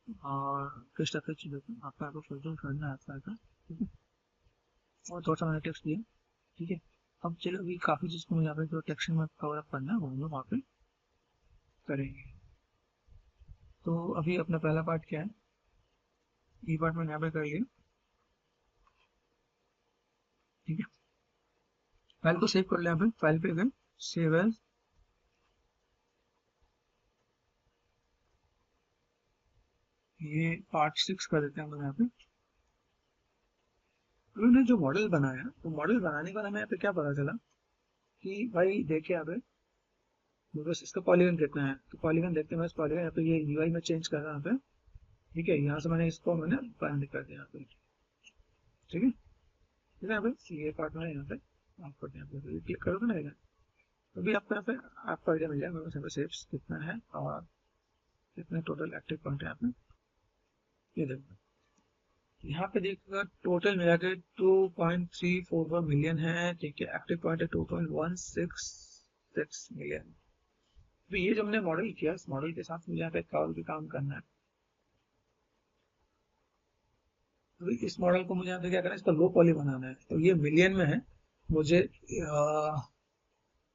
और किस तरह की चीज़ों को आपको फुलफिल करना है आपका, ठीक है। और थोड़ा सा मैंने टिप्स दिया, ठीक है। अब चलो अभी काफ़ी चीज़ को मुझे यहाँ पे जो टेक्सचर में कवर अप करना है वो हम लोग वहाँ पे करेंगे। तो अभी अपना पहला पार्ट क्या है, ये पार्ट मैंने यहाँ पे कर लिया, ठीक है। फाइल को सेव कर लिया, यहाँ पे फाइल पे गए, सेव एज, ये पार्ट 6 कर देते हैं हम लोग यहाँ पे। तो हमने जो मॉडल बनाया, तो मॉडल बनाने के बाद हमें यहाँ पे क्या पता चला कि भाई देखिए यहाँ पे बस इसका पॉलीगन कितना है, तो पॉलीगन देखते हैं, बस पॉलीगन यहाँ पे ये यूआई में चेंज कर रहा है यहाँ पे, ठीक है। यहाँ से मैंने इसको बंद कर दिया यहाँ पे, ठीक है। ठीक है, यहाँ पे ये पार्ट मैंने यहाँ पे ऑफ कर दिया, यहाँ पे क्लिक करोगे ना, अभी आपको यहाँ पे आपको आइडिया मिल जाएगा मेरे पास यहाँ पे शेप्स कितना है और कितने टोटल एक्टिव पॉइंट है यहाँ पे। ये देखो यहाँ पे देखिएगा टोटल मिला के 2.344 मिलियन है, ठीक है। एक्टिव पॉइंट है 2.166 मिलियन। तो ये जो हमने मॉडल किया, इस मॉडल के साथ मुझे यहाँ पे और भी काम करना है। तो इस मॉडल को मुझे यहाँ पे क्या करना है, इसका लो पॉली बनाना है, तो ये मिलियन में है, मुझे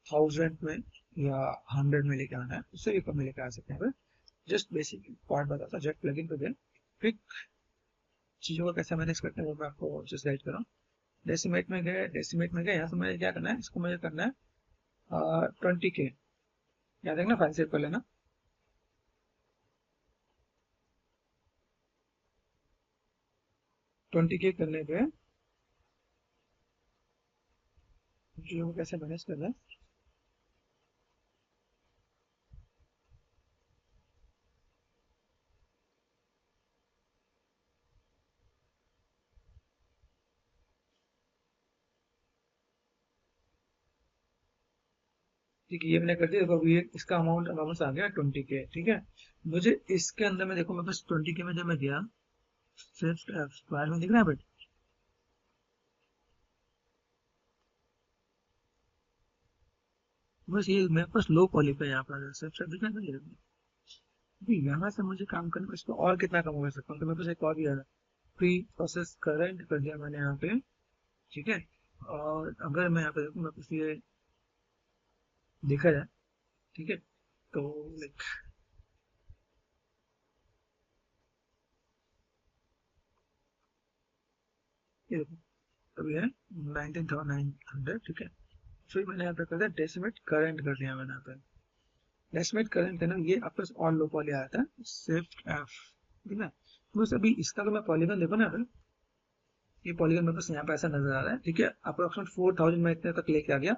1000 में या 100 में लेके आना है, उससे भी कम में लेके आ सकते हैं। जस्ट बेसिक पार्ट बताता, जेट प्लगइन पे गए, फिर चीज़ों को कैसे मैनेज करते हैं वो मैं आपको जस्ट गाइड कर रहा हूँ। डेसिमेट में गए, डेसिमेट में गए, यहाँ से मुझे क्या करना है, इसको मुझे करना है 20K, याद रखना फाइल सेव कर लेना। ट्वेंटी के करने पे चीज़ों को कैसे मैनेज करना है, ठीक है। ये मैंने कर दिया, देखो अभी इसका अमाउंट वापस आ गया 20K, ठीक है। मुझे इसके अंदर में देखो, मेरे पास 20K में जब मैं गया सिर्फ फाइल में दिख रहा है बट, बस ये मेरे पास लो पॉली पे यहाँ पर सिर्फ दिख रहा है। अभी यहाँ से मुझे काम करना, इसको और कितना कम कर सकता हूँ, तो मेरे पास एक और भी आ रहा है, प्री प्रोसेस करंट कर दिया मैंने यहाँ पे, ठीक है। और अगर मैं यहाँ पे देखूँ, मेरे पास ये देखा जाए, ठीक है, तो लाइक ये देखो अभी है 19,900, ठीक है। फिर मैंने यहाँ पे कर दिया डेसिमेट करंट कर दिया मैंने यहाँ पे, डेसिमेट करंट है ना, ये आपके पास और लो पॉली आया था, शिफ्ट एफ, ठीक है। बस अभी इसका अगर मैं पॉलीगन देखो ना, अगर ये पॉलीगन मेरे पास यहाँ पे ऐसा नजर आ रहा है, ठीक है। अप्रोक्सीमेट 4000 में इतने तक लेके आ गया,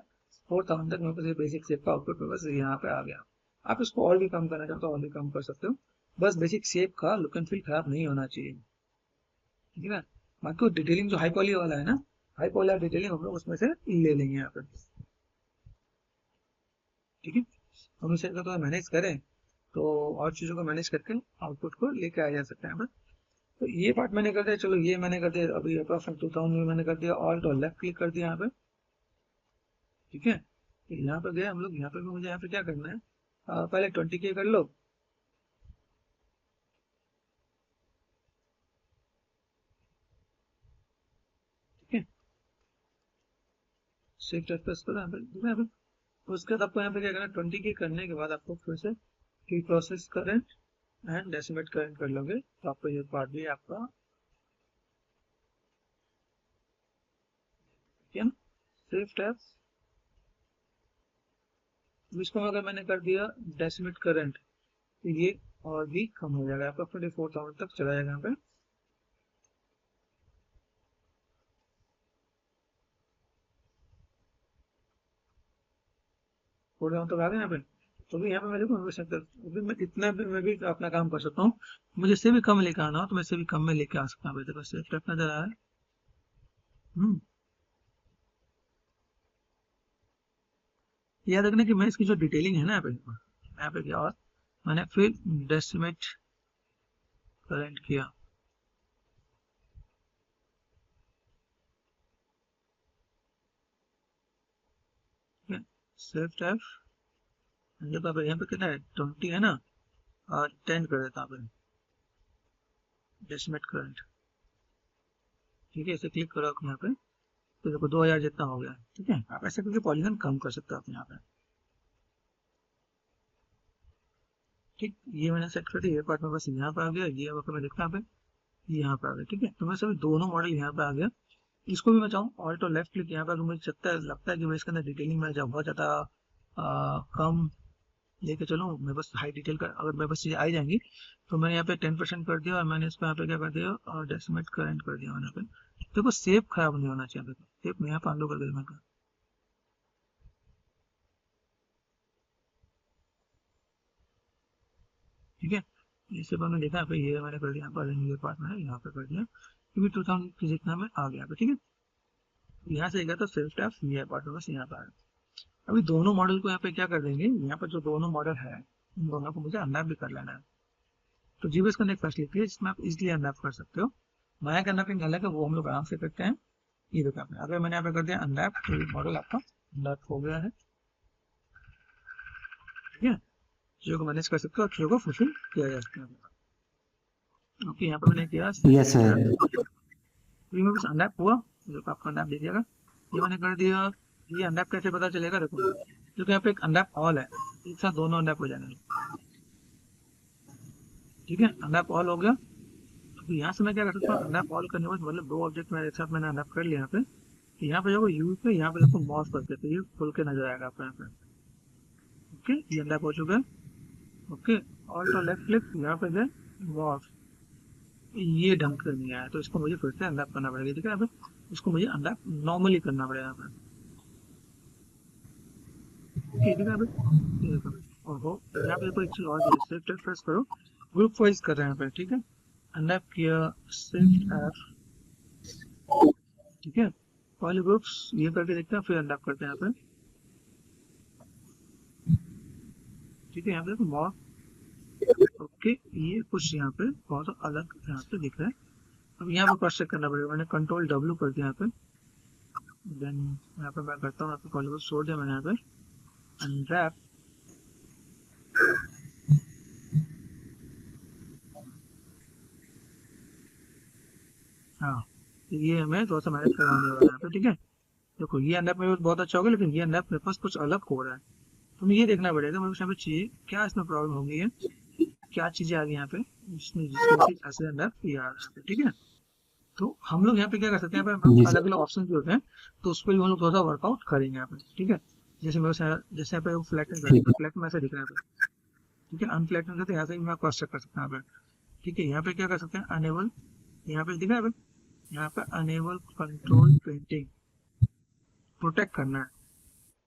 4000 तक मेरे पास ये बेसिक शेप का आउटपुट मेरे पास यहाँ पे आ गया। आप इसको और भी कम करना चाहते हो और भी कम कर सकते हो, बस बेसिक शेप का लुक एंड फील खराब नहीं होना चाहिए, ठीक है। बाकी डिटेलिंग जो हाई पॉली वाला है ना, हाई पॉली डिटेलिंग हम लोग उसमें से ले लेंगे यहाँ पे, ठीक है। हम इसे अगर तो मैनेज करें तो और चीज़ों को मैनेज करके आउटपुट को लेके आ जा सकते हैं। तो ये पार्ट मैंने कर दिया, चलो ये मैंने कर दिया, अभी अप्रोक्सीमेट 2000 में मैंने कर दिया, ऑल्ट और लेफ्ट क्लिक कर दिया यहाँ पे, ठीक है। तो यहाँ पे गए हम लोग, यहाँ पे भी मुझे यहाँ पे क्या करना है, पहले 20K कर लो, ठीक है। शिफ्ट प्रेस करो यहाँ पे, ठीक है। यहाँ पे उसके बाद आपको यहाँ पे क्या करना है, 20K करने के बाद आपको फिर से pre process current and decimate current कर लोगे तो आपका ये पार्ट भी आपका क्या सेफ टैप। इसको अगर मैंने कर दिया डेसिमेट करंट तो ये और भी कम हो जाएगा, आपका 24,000 तक चला जाएगा यहाँ पे। बोल रहा हूँ तो आ गए यहाँ पे। तो भी यहाँ पे मैं देखो अभी मैं इतना भी मैं भी अपना काम कर सकता हूँ। मुझे इससे भी कम लेके आना हो तो मैं इससे भी कम में लेके आ सकता हूँ। देखो सेफ टैप नजर आ रहा है। हम्म याद रखना कि मैं इसकी जो डिटेलिंग है ना यहाँ पे क्या और मैंने फिर डेसिमेट करंट किया। सेफ टैप जब यहाँ पे कितना है 20 है ना, और 10 कर देता हूँ डेसिमेट करंट। ठीक है, इसे क्लिक करो आप यहाँ पे तो देखो 2000 जितना हो गया। ठीक है, आप ऐसे करके पॉलीगन कम कर सकते हो आप यहाँ पे। ठीक, ये मैंने सेट कर दिया, ये पार्ट में बस यहाँ पे आ गया, ये अब मैं देखता पे यहाँ पे आ गया। ठीक है, तो मैं सभी दोनों मॉडल यहाँ पे आ गया। इसको भी मैं चाहूँ ऑल्ट और लेफ्ट क्लिक यहाँ पे, अगर मुझे लगता है कि मैं इसके अंदर डिटेलिंग में जब बहुत ज्यादा कम लेके चलूँ, मैं बस हाई डिटेल का अगर मैं बस चीजें आई जाएंगी तो मैंने यहाँ पे 10% कर दिया और मैंने इसको यहाँ पे क्या कर दिया और डेसिमेट करंट कर दिया मैंने यहाँ पे। देखो सेप खराब नहीं होना चाहिए, सेप मैं यहाँ पे अनडू कर दिया मैंने। ठीक है, इससे हमने देखा यहाँ पे ये मैंने कर दिया, यहाँ पर ये पार्ट में है यहाँ पे कर दिया क्योंकि 2000 की जितना में आ गया। ठीक है, यहाँ से गया तो सेल्फ टैप ये पार्ट में बस यहाँ पे आ गया। अभी दोनों मॉडल को यहाँ पे क्या कर देंगे, यहाँ पर जो दोनों मॉडल है उन दोनों को मुझे अनलैप भी कर लेना है। तो जीबीएस का एक फैसिलिटी है जिसमें आप इजिली अनलैप कर सकते हो। माया का अनलैपिंग अलग है, वो हम लोग आराम से करते हैं। ये देखो आपने, अगर मैंने यहाँ पे कर दिया अनलैप तो ये मॉडल आपका अनलैप हो गया है। ठीक है, चीजों को मैनेज कर सकते हो और चीजों को फुलफिल किया जा सकता है। ओके, यहाँ पे मैंने किया यस सर। में बस अनलैप हुआ, जो आपका अनलैप दीजिएगा। ये मैंने कर दिया। ये अनलैप कैसे पता चलेगा, देखो क्योंकि यहाँ पे एक अनलैप ऑल है, एक साथ दोनों अनलैप हो जाएंगे। ठीक है, अनलैप ऑल हो गया। तो यहाँ से मैं क्या कर सकता हूँ, अनलैप ऑल करने के बाद मतलब दो ऑब्जेक्ट मेरे एक साथ मैंने अनलैप कर लिया यहाँ पे। तो यहाँ पे देखो यू पे, यहाँ पे देखो मॉस करके, तो ये खुल के नजर आएगा आपको यहाँ पे। ओके, ये अनलैप हो चुका है। ओके, ऑल्ट और लेफ्ट क्लिक, यहाँ पे गए मॉस, ये ढंग से नहीं आया तो इसको मुझे फिर से अनलैप करना पड़ेगा। ठीक है, अब इसको मुझे अनलैप नॉर्मली करना पड़ेगा यहाँ पे। ठीक है, अब ये देखो, ओहो यहाँ पे कोई चीज और शिफ्ट प्रेस करो, ग्रुप वाइज कर रहे हैं यहाँ पे। ठीक है, अनलैप किया, शिफ्ट एफ। ठीक है, पहले ग्रुप्स ये करके देखते हैं फिर अनलैप करते हैं यहाँ पे। ठीक है, यहाँ पे देखो मॉस। ओके, ये कुछ यहाँ पे बहुत अलग यहाँ पे दिख रहा है। अब यहाँ पे क्रॉस चेक करना पड़ेगा, मैंने कंट्रोल डब्ल्यू कर दिया यहाँ पे। देन यहाँ पे मैं करता हूँ, यहाँ पे पॉलीगॉन छोड़ दिया मैंने यहाँ पे अनरैप। हाँ, तो ये हमें थोड़ा सा मैनेज करवाने वाला है यहाँ पे। ठीक है, देखो ये अनरैप में बहुत अच्छा होगा, लेकिन ये अनरैप मेरे पास कुछ अलग हो रहा है। तो मुझे ये देखना पड़ेगा मेरे को यहाँ पे चाहिए क्या, इसमें प्रॉब्लम हो गई है, क्या चीजें आ गई यहाँ पे जिसमें जिसमें ऐसे अनरैप ये आ रहा है। ठीक है, तो हम लोग यहाँ पे क्या कर सकते हैं, यहाँ पे जी अलग सर। अलग ऑप्शन जो होते हैं तो उस पर भी हम लोग थोड़ा सा वर्कआउट करेंगे यहाँ पे। ठीक है, जैसे मेरे जैसे यहाँ पे फ्लैटन कर ठीक दिया, है। फ्लैट में ऐसा दिख रहा है यहाँ पे। ठीक है, अनफ्लैटन करते यहाँ से भी मैं क्रॉस चेक कर सकता हूँ यहाँ पे। ठीक है, यहाँ पे क्या कर सकते हैं, अनेबल, यहाँ पे दिख रहा है यहाँ पे अनेबल कंट्रोल पेंटिंग, प्रोटेक्ट करना है।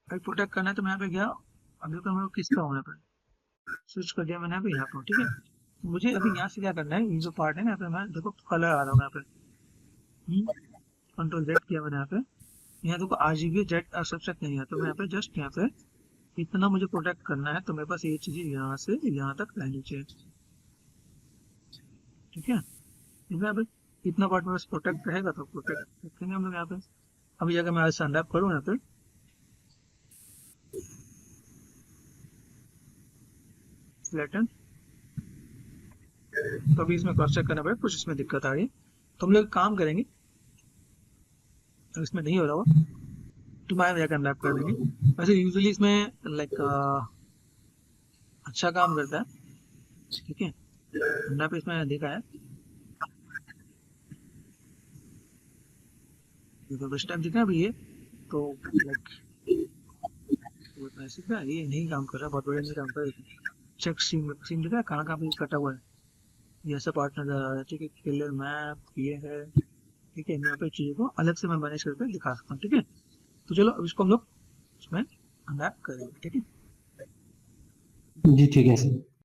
अगर प्रोटेक्ट करना है तो मैं यहाँ पे गया, अभी तो मैं किसका हूँ यहाँ पे स्विच कर दिया मैंने यहाँ पे। ठीक है, मुझे अभी यहाँ से क्या करना है, ये जो पार्ट है ना यहाँ पे, मैं देखो कलर आ रहा हूँ यहाँ पे, कंट्रोल जेड किया मैंने यहाँ पे। यहाँ देखो आरजीबी जेड सब्सेट नहीं है, तो मैं यहाँ पे जस्ट यहाँ पे इतना मुझे प्रोटेक्ट करना है, तो मेरे पास ये चीजें यहाँ से यहाँ तक रहनी चाहिए। ठीक है, यहाँ पे इतना पार्ट मेरे पास प्रोटेक्ट रहेगा तो प्रोटेक्ट रखेंगे हम लोग यहाँ पे। अभी अगर मैं आज अनरैप करूँ यहाँ पे फ्लैटन, तो अभी इसमें क्रॉस चेक करना पड़ेगा, कुछ इसमें दिक्कत आ रही है तो हम लोग काम करेंगे। अगर इसमें नहीं हो रहा हुआ तो मैं जाकर अनरैप कर देंगे। वैसे यूजुअली इसमें लाइक अच्छा काम करता है। ठीक है, मैप इसमें देखा है, तो इस टाइम दिखा है अभी ये, तो लाइक ऐसे क्या ये नहीं काम कर रहा, बहुत बढ़िया नहीं काम कर रहा। चेक सीम सीम दिखा है कहाँ कहाँ पे कटा हुआ है, ये ऐसा पार्ट नजर आ रहा है, ठीक है, क्लियर मैप ये है, ठीक है, मैं यहाँ पे चीज़ों को अलग से मैं मैनेज करके दिखा सकता हूँ, ठीक है। तो चलो अब इसको हम लोग उसमें मैप करेंगे, ठीक है। जी ठीक है सर।